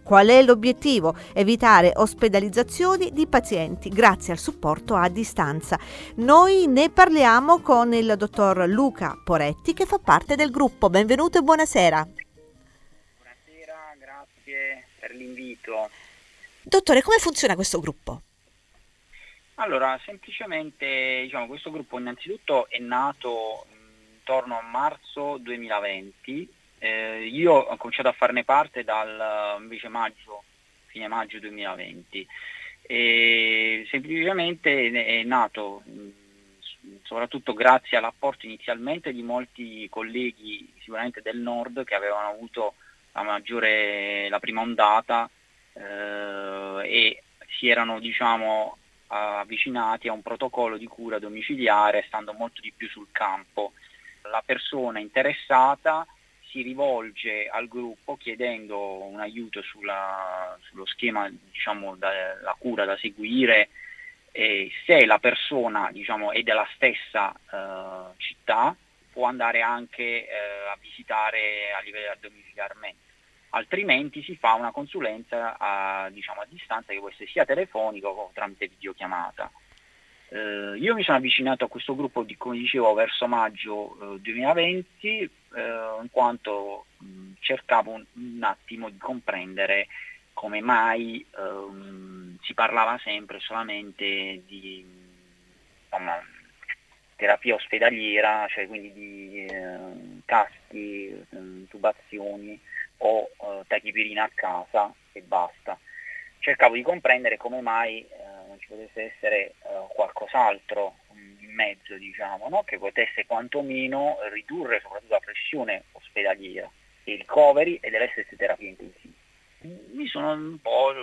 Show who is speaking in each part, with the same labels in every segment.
Speaker 1: Qual è l'obiettivo? Evitare ospedalizzazioni di pazienti grazie al supporto a distanza. Noi ne parliamo con il dottor Luca Poretti, che fa parte del gruppo. Benvenuto e buonasera.
Speaker 2: Buonasera, grazie per l'invito.
Speaker 1: Dottore, come funziona questo gruppo?
Speaker 2: Allora, semplicemente, questo gruppo innanzitutto è nato intorno a marzo 2020. Io ho cominciato a farne parte dal invece fine maggio 2020. E semplicemente è nato soprattutto grazie all'apporto inizialmente di molti colleghi, sicuramente del nord, che avevano avuto la prima ondata, e si erano, avvicinati a un protocollo di cura domiciliare, stando molto di più sul campo. La persona interessata si rivolge al gruppo chiedendo un aiuto sullo schema, la cura da seguire, e se la persona, è della stessa città, può andare anche a visitare domiciliarmente. Altrimenti si fa una consulenza a distanza, che può essere sia telefonica o tramite videochiamata. Io mi sono avvicinato a questo gruppo, come dicevo, verso maggio 2020, in quanto cercavo un attimo di comprendere come mai si parlava sempre solamente di terapia ospedaliera, cioè quindi di caschi, intubazioni o tachipirina a casa e basta. Cercavo di comprendere come mai non ci potesse essere qualcos'altro in mezzo, no? Che potesse quantomeno ridurre soprattutto la pressione ospedaliera, i ricoveri e delle stesse terapie intensive. Mi sono un po'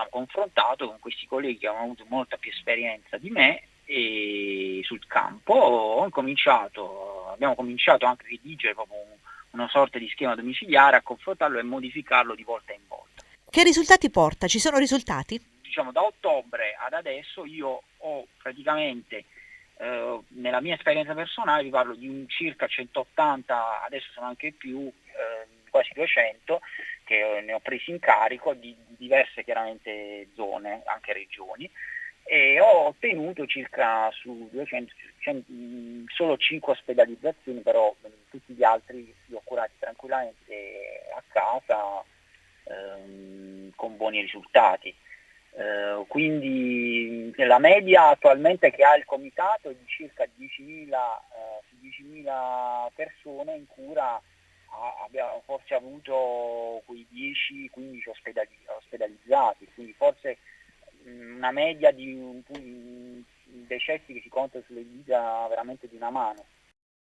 Speaker 2: confrontato con questi colleghi che avevano avuto molta più esperienza di me e sul campo abbiamo cominciato anche a redigere proprio una sorta di schema domiciliare, a confrontarlo e modificarlo di volta in volta.
Speaker 1: Che risultati porta? Ci sono risultati?
Speaker 2: Da ottobre ad adesso io ho praticamente, nella mia esperienza personale, vi parlo di un circa 180, adesso sono anche più, quasi 200, che ne ho presi in carico di diverse chiaramente zone, anche regioni, e ho ottenuto circa su 200, solo 5 ospedalizzazioni, però tutti gli altri li ho curati tranquillamente a casa, con buoni risultati. Quindi la media attualmente che ha il comitato è di circa 10.000 persone in cura. Abbiamo forse avuto quei 10-15 ospedalizzati, quindi forse una media di decessi che si conta sulle dita veramente di una mano.